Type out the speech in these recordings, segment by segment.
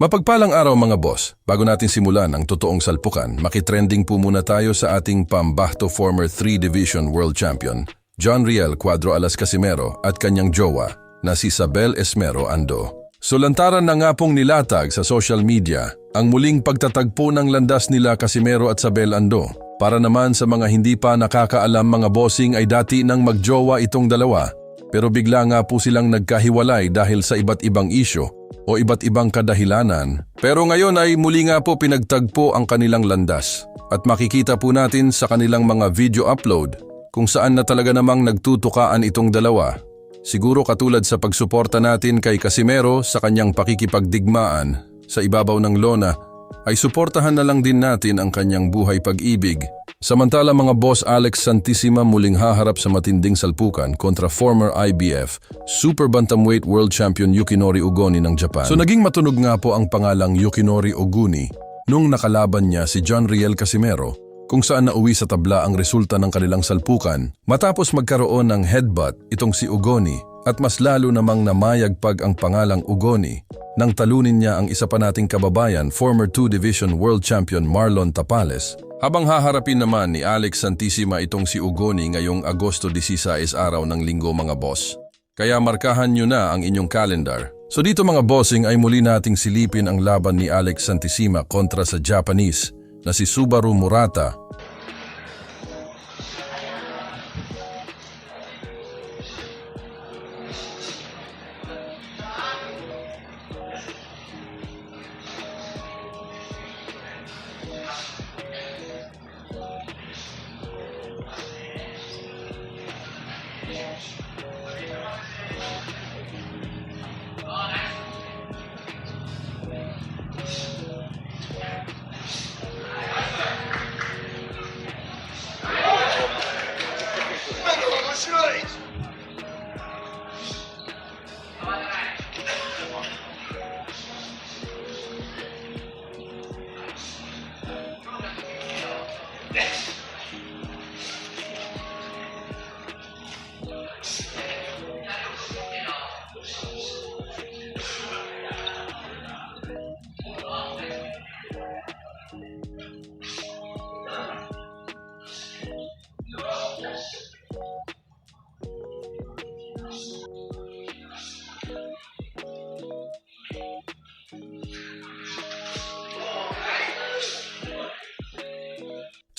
Mapagpalang araw mga boss, bago natin simulan ang totoong salpukan, makitrending po muna tayo sa ating pambahto former 3-Division World Champion, John Riel Cuadro Alas Casimero at kanyang jowa na si Sabel Esmero Ando. Sulantaran na nga pong nilatag sa social media ang muling pagtatagpo ng landas nila Casimero at Sabel Ando. Para naman sa mga hindi pa nakakaalam mga bossing ay dati nang magjowa itong dalawa, pero bigla nga po silang nagkahiwalay dahil sa iba't ibang isyo o iba't ibang kadahilanan. Pero ngayon ay muli nga po pinagtagpo ang kanilang landas. At makikita po natin sa kanilang mga video upload kung saan na talaga namang nagtutukaan itong dalawa. Siguro katulad sa pagsuporta natin kay Casimero sa kanyang pakikipagdigmaan sa ibabaw ng lona, ay suportahan na lang din natin ang kanyang buhay pag-ibig. Samantala mga boss, Alex Santissima muling haharap sa matinding salpukan kontra former IBF Super Bantamweight World Champion Yukinori Ugoni ng Japan. So naging matunog nga po ang pangalang Yukinori Ugoni nung nakalaban niya si John Riel Casimero, kung saan nauwi sa tabla ang resulta ng kanilang salpukan matapos magkaroon ng headbutt itong si Ugoni, at mas lalo namang namayagpag ang pangalang Ugoni nang talunin niya ang isa pa nating kababayan, former 2-Division World Champion Marlon Tapales. Habang haharapin naman ni Alex Santissima itong si Ugoni ngayong Agosto 16 araw ng linggo mga boss. Kaya markahan nyo na ang inyong calendar. So dito mga bossing ay muli nating silipin ang laban ni Alex Santissima kontra sa Japanese na si Subaru Murata.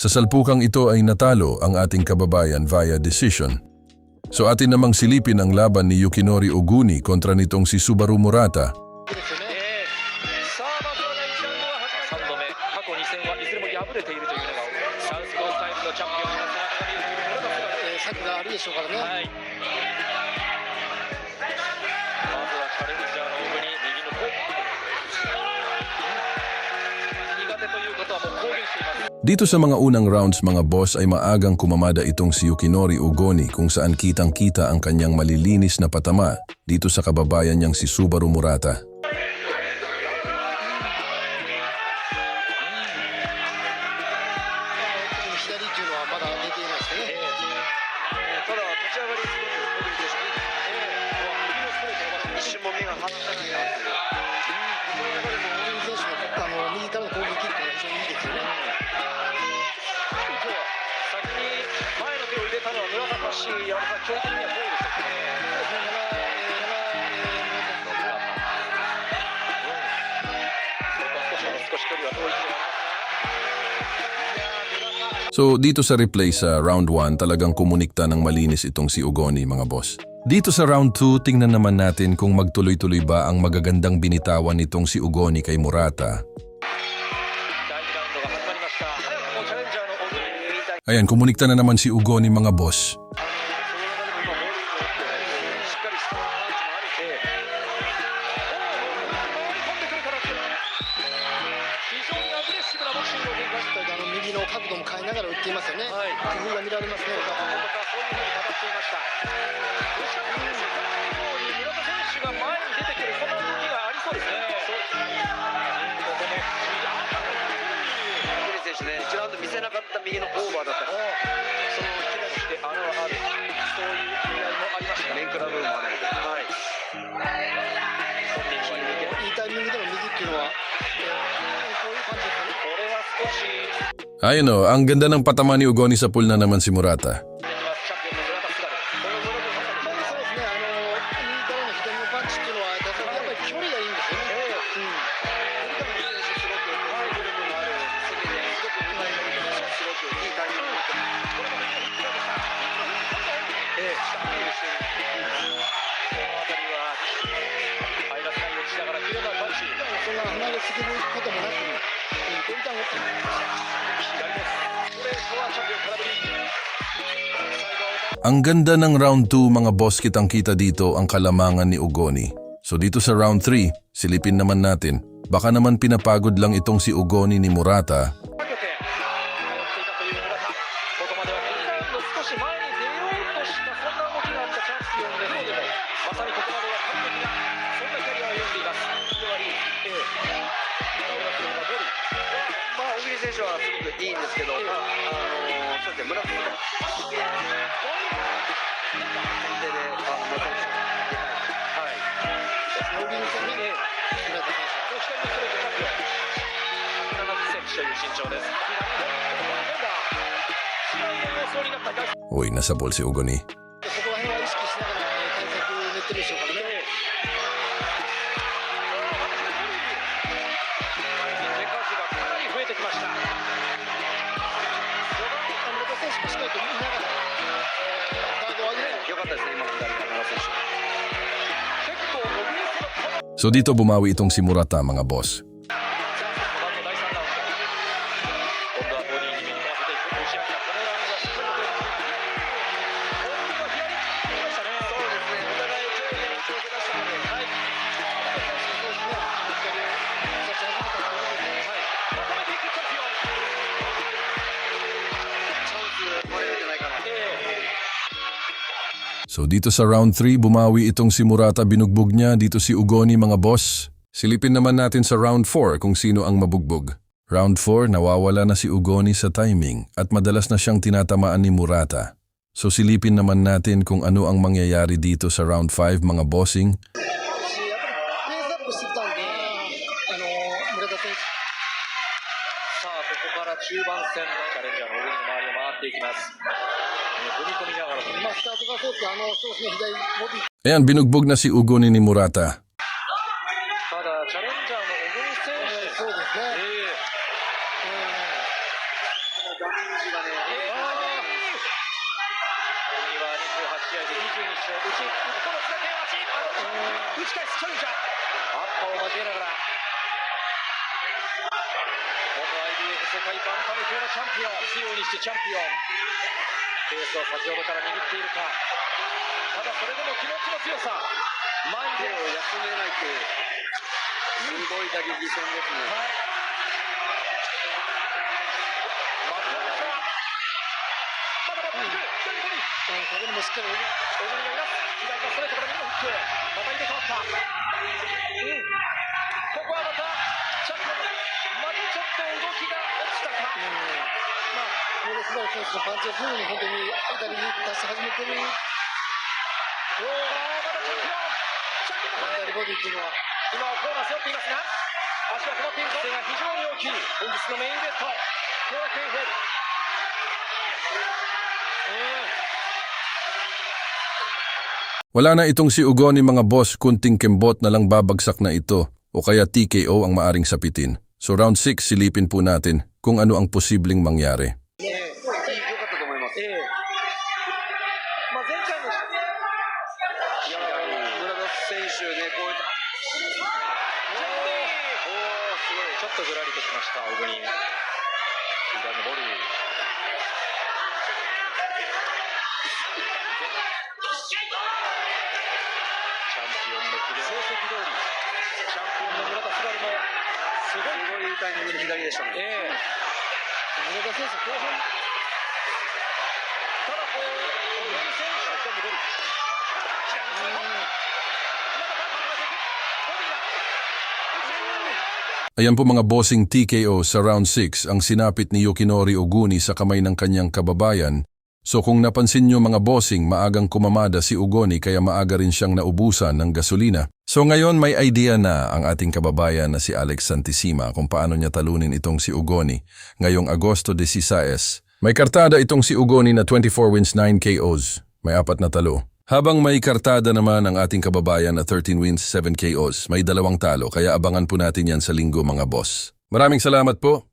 Sa salpukang ito ay natalo ang ating kababayan via decision. So atin namang silipin ang laban ni Yukinori Ugoni kontra nitong si Subaru Murata. Dito sa mga unang rounds mga boss ay maagang kumamada itong si Yukinori Ugoni kung saan kitang-kita ang kanyang malilinis na patama dito sa kababayan niyang si Subaru Murata. So dito sa replay sa round 1 talagang kumunikta ng malinis itong si Ugoni mga boss. Dito sa round 2 tingnan naman natin kung magtuloy-tuloy ba ang magagandang binitawan nitong si Ugoni kay Murata. Ayan, kumunikta na naman si Ugoni mga boss. ニングでの右っていうのは、こういう感じですね。これは少し Ayun o, ang ganda ng patama ni Ugoni sa pool na naman si Murata. チャンピオンの村田スバルこの村田スバルそうですね、右からの左のパンチっていうのは、やっぱり距離がいいんですよね。鳥谷選手、すごくハイボリュームのある攻めですごくうまいのに、すごくいいタイミングを取ってアピールしているこの辺りはハイラスラインをしながら切れないパンチそんな離れすぎることもなく、鳥谷を取って左ですストレートはチャンピオン空振り最後は Ang ganda ng round 2 mga boss, kitang kita dito ang kalamangan ni Ugoni. So dito sa round 3, silipin naman natin. Baka naman pinapagod lang itong si Ugoni ni Murata. かけて通っていたという村田ここまでは右サイド少し前に出ようとしたそんな動きがあったチャンピオンででもまさにここまでは完璧なそんなキャリアを歩んでいますではまあ、小栗選手はすごくいいんですけど、そうですね、村田選手先手で、村田選手はい小栗戦で、村田選この左のストレートチャンピオン170センチという身長です試合の様子を担った外 Uy, nasa ball si Ugoni. 手、そこら辺は意識しながら、対策を練ってるでしょうからね。手数がかなり増えてきました村田選手もしっかりと見ながら、ガードを上げないよかったですね、今の左の村田選手。結構伸びやすいのかな So dito bumawi itong si Murata mga boss. 5番の第3ラウンド今度はボディに右に合わせていく押し上げたこのラウンドがしっかりと今度は左来ましたねそうですね、お互い上下に気をつけ出したので、はい。そうですね、左を差し始めたところで、まとめていくチャンピオンチャンス生まれるんじゃないかな。 So dito sa round 3, bumawi itong si Murata, binugbog niya dito si Ugoni mga boss. Silipin naman natin sa round 4 kung sino ang mabugbog. Round 4, nawawala na si Ugoni sa timing at madalas na siyang tinatamaan ni Murata. So silipin naman natin kung ano ang mangyayari dito sa round 5 mga bossing. やっぱりペースアップしてきたんで、村田選手。さあここから中盤戦チャレンジャーの上の周りを回っていきます踏み込みながらとまあ、スタートがそうですけど、そうですね、左ボディ。Ayan, binugbog na si Ugoni ni Murata. ただチャレンジャーの小栗選手そうですね。ダメージがね、小栗は28試合で22勝うち9つだけ打ち返すチャレンジャーアッパーを交えながら元 IBF 世界バンタム級のチャンピオン強いにしてチャンピオンペースを先ほどから握っているかただそれでも気持ちの強さ前に手を休めないという、すごい打撃戦ですね。まだまだいく左ボディここにもしっかり、小栗がいます左のストレートから右のフックまた入れ替わったここはまたチャンピオンまたちょっと動きが落ちたかまあ、モーレスバル選手のパンチをすぐに本当に左に出し始めてる。まだチャンピオン左ボディっていうのは、今はコーナー背負っていますが足が止まっているぞ手が非常に大きい本日のメインイベントコーラケンヘルWala na itong si Ugoni mga boss, kunting kembot na lang babagsak na ito o kaya TKO ang maaring sapitin. So round 6 silipin po natin kung ano ang posibleng mangyari. 良かったと思います。まあ前回のいや、村田選手ね、こういった。すごい。ちょっとぐらりとしました小栗左のボディチャンピオンのキレ成績通りチャンピオンの村田スバルもすごいいいタイミングで左でしたね。村田選手、後半。ただこう小栗選手が戻るAyan po mga bossing TKO sa round 6 ang sinapit ni Yukinori Oguni sa kamay ng kanyang kababayan So kung napansin nyo mga bossing, maagang kumamada si Ugoni kaya maaga rin siyang naubusan ng gasolina. So ngayon may idea na ang ating kababayan na si Alex Santissima kung paano niya talunin itong si Ugoni ngayong Agosto 16. May kartada itong si Ugoni na 24 wins 9 KOs. May 4 na talo. Habang may kartada naman ang ating kababayan na 13 wins 7 KOs. May 2 talo kaya abangan po natin yan sa linggo mga boss. Maraming salamat po.